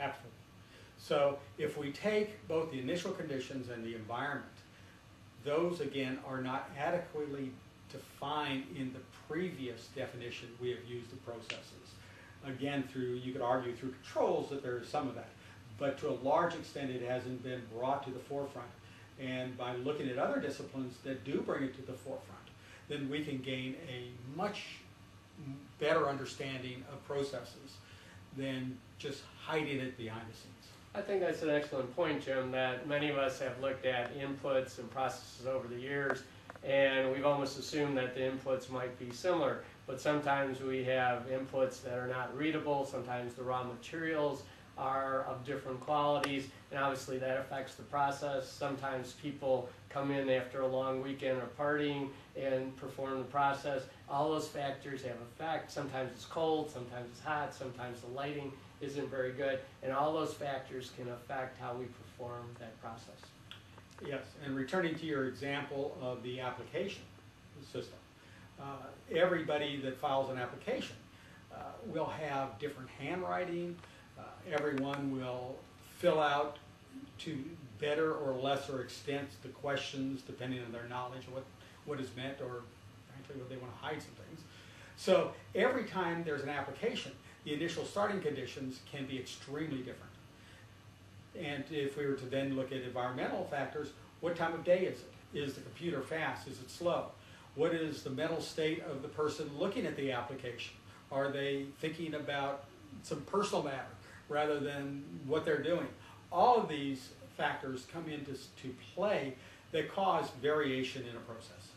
Absolutely. So if we take both the initial conditions and the environment, those again are not adequately defined in the previous definition we have used of processes. Again, you could argue through controls that there is some of that, but to a large extent it hasn't been brought to the forefront. And by looking at other disciplines that do bring it to the forefront, then we can gain a much better understanding of processes than just hiding it behind the scenes. I think that's an excellent point, Jim, that many of us have looked at inputs and processes over the years, and we've almost assumed that the inputs might be similar, but sometimes we have inputs that are not readable, sometimes the raw materials are of different qualities, and obviously that affects the process. Sometimes people come in after a long weekend or partying and perform the process. All those factors have effect. Sometimes it's cold, sometimes it's hot, sometimes the lighting isn't very good, and all those factors can affect how we perform that process. Yes, and returning to your example of the application system, everybody that files an application will have different handwriting. Everyone will fill out to better or lesser extent the questions depending on their knowledge of what is meant, or frankly what they want to hide some things. So every time there's an application, the initial starting conditions can be extremely different. And if we were to then look at environmental factors, what time of day is it? Is the computer fast? Is it slow? What is the mental state of the person looking at the application? Are they thinking about some personal matter rather than what they're doing? All of these factors come into play that cause variation in a process.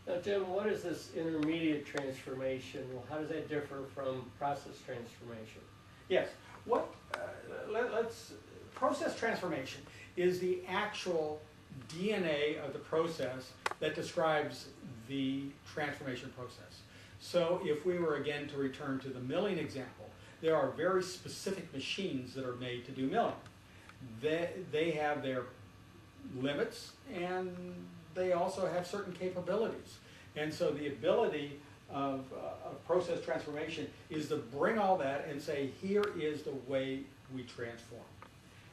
Now, Jim, what is this intermediate transformation? Well, how does that differ from process transformation? Yes. Process transformation is the actual DNA of the process that describes the transformation process. So if we were again to return to the milling example, there are very specific machines that are made to do milling. They have their limits, and they also have certain capabilities. And so the ability of process transformation is to bring all that and say, here is the way we transform.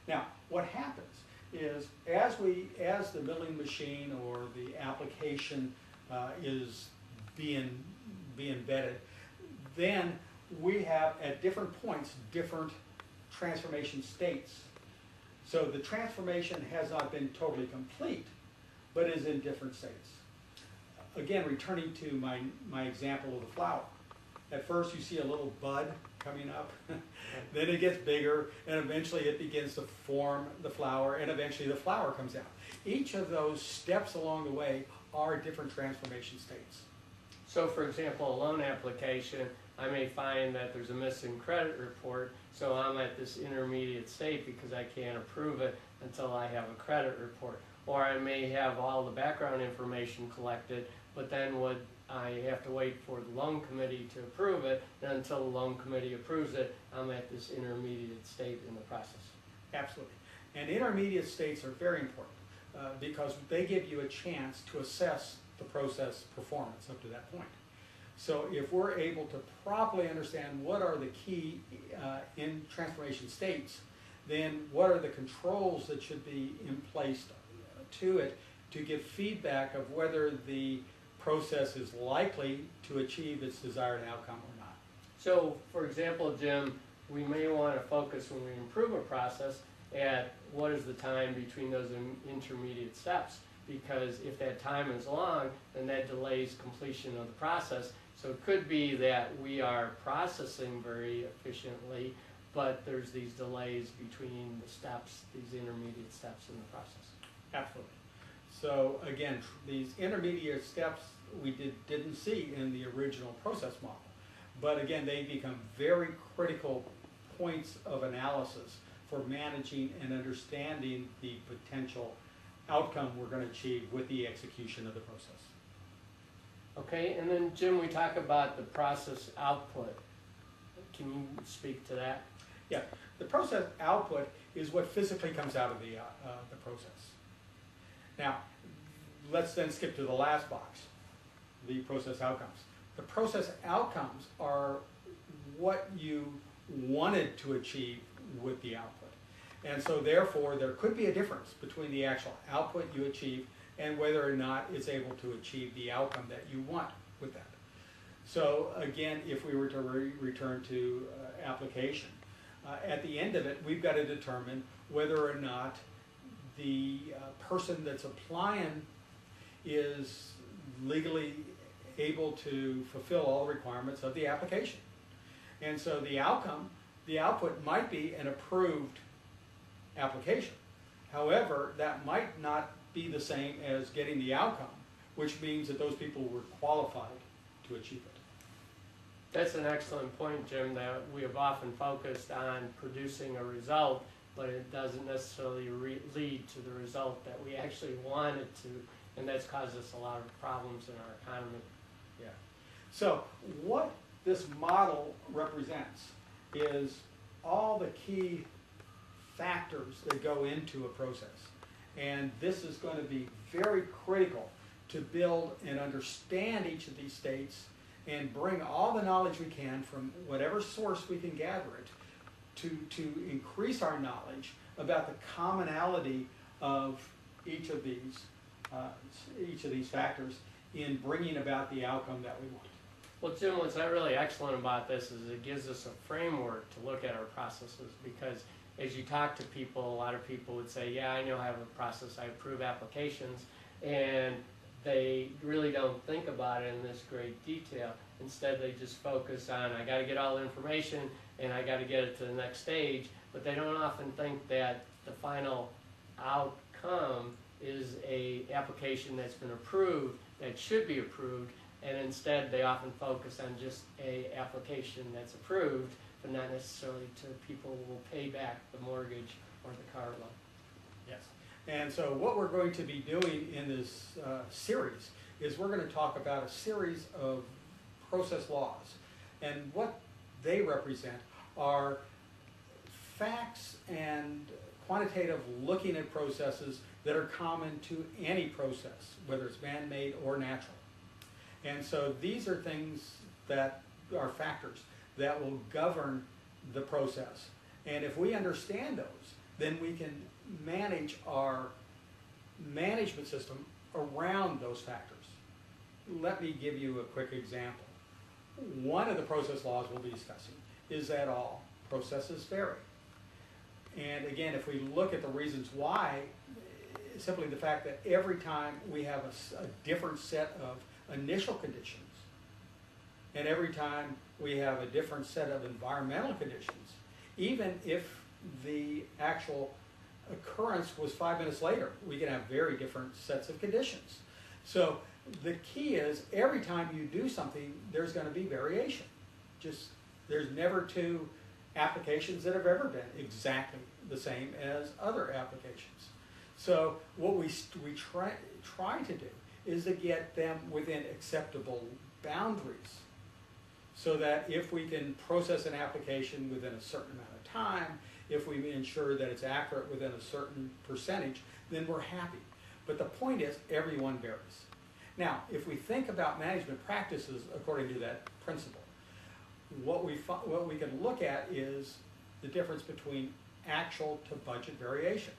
Now, what happens is as the milling machine or the application is being vetted, then we have at different points different transformation states. So the transformation has not been totally complete, but is in different states. Again, returning to my example of the flower. At first you see a little bud coming up, then it gets bigger, and eventually it begins to form the flower, and eventually the flower comes out. Each of those steps along the way are different transformation states. So for example, a loan application, I may find that there's a missing credit report, so I'm at this intermediate state because I can't approve it until I have a credit report. Or I may have all the background information collected, but then I have to wait for the loan committee to approve it, and until the loan committee approves it, I'm at this intermediate state in the process. Absolutely. And intermediate states are very important because they give you a chance to assess the process performance up to that point. So if we're able to properly understand what are the key in transformation states, then what are the controls that should be in place to it to give feedback of whether the process is likely to achieve its desired outcome or not. So, for example, Jim, we may want to focus when we improve a process at what is the time between those intermediate steps, because if that time is long, then that delays completion of the process. So it could be that we are processing very efficiently, but there's these delays between the steps, these intermediate steps in the process. Absolutely. So again, these intermediate steps we didn't see in the original process model. But again, they become very critical points of analysis for managing and understanding the potential outcome we're going to achieve with the execution of the process. Okay, and then Jim, we talk about the process output. Can you speak to that? Yeah, the process output is what physically comes out of the process. Now, let's then skip to the last box, the process outcomes. The process outcomes are what you wanted to achieve with the output. And so therefore, there could be a difference between the actual output you achieve and whether or not it's able to achieve the outcome that you want with that. So again, if we were to return to application, at the end of it, we've got to determine whether or not the person that's applying is legally able to fulfill all the requirements of the application. And so the output might be an approved application. However, that might not be the same as getting the outcome, which means that those people were qualified to achieve it. That's an excellent point, Jim, that we have often focused on producing a result, but it doesn't necessarily lead to the result that we actually want it to, and that's caused us a lot of problems in our economy. Yeah. So what this model represents is all the key factors that go into a process. And this is going to be very critical to build and understand each of these states and bring all the knowledge we can from whatever source we can gather it to increase our knowledge about the commonality of each of these factors in bringing about the outcome that we want. Well, Jim, what's really excellent about this is it gives us a framework to look at our processes, because as you talk to people, a lot of people would say, yeah, I know I have a process, I approve applications, and they really don't think about it in this great detail. Instead, they just focus on, I got to get all the information and I got to get it to the next stage, but they don't often think that the final outcome is a application that's been approved, that should be approved, and instead they often focus on just a application that's approved, but not necessarily to people who will pay back the mortgage or the car loan. Yes. And so what we're going to be doing in this series is we're going to talk about a series of process laws. And what they represent are facts and quantitative looking at processes that are common to any process, whether it's man-made or natural. And so these are things that are factors that will govern the process. And if we understand those, then we can manage our management system around those factors. Let me give you a quick example. One of the process laws we'll be discussing is that all processes vary. And again, if we look at the reasons why, simply the fact that every time we have a different set of initial conditions, and every time we have a different set of environmental conditions, even if the actual occurrence was 5 minutes later, we can have very different sets of conditions. So the key is every time you do something, there's going to be variation. There's never two applications that have ever been exactly the same as other applications. So what we try to do is to get them within acceptable boundaries, so that if we can process an application within a certain amount of time, if we ensure that it's accurate within a certain percentage, then we're happy. But the point is, everyone varies. Now, if we think about management practices according to that principle, what we can look at is the difference between actual to budget variation,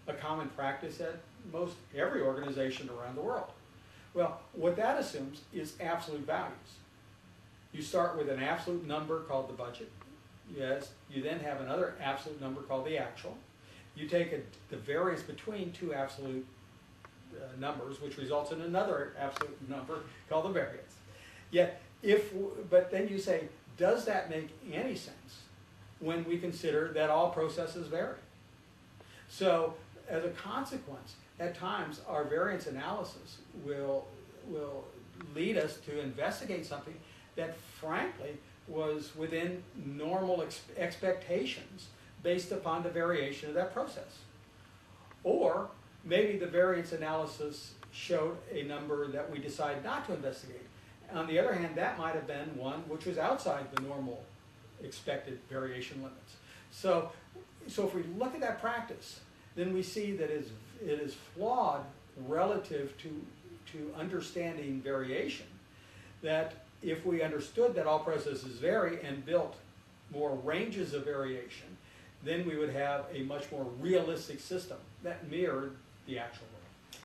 a common practice at most every organization around the world. Well, what that assumes is absolute values. You start with an absolute number called the budget. Yes, you then have another absolute number called the actual. You take the variance between two absolute numbers, which results in another absolute number called the variance. Yet, but then you say, does that make any sense when we consider that all processes vary? So, as a consequence, at times our variance analysis will lead us to investigate something that, frankly, was within normal expectations based upon the variation of that process. Or maybe the variance analysis showed a number that we decided not to investigate. On the other hand, that might have been one which was outside the normal expected variation limits. So if we look at that practice, then we see that it is flawed relative to understanding variation. That if we understood that all processes vary and built more ranges of variation, then we would have a much more realistic system that mirrored the actual world.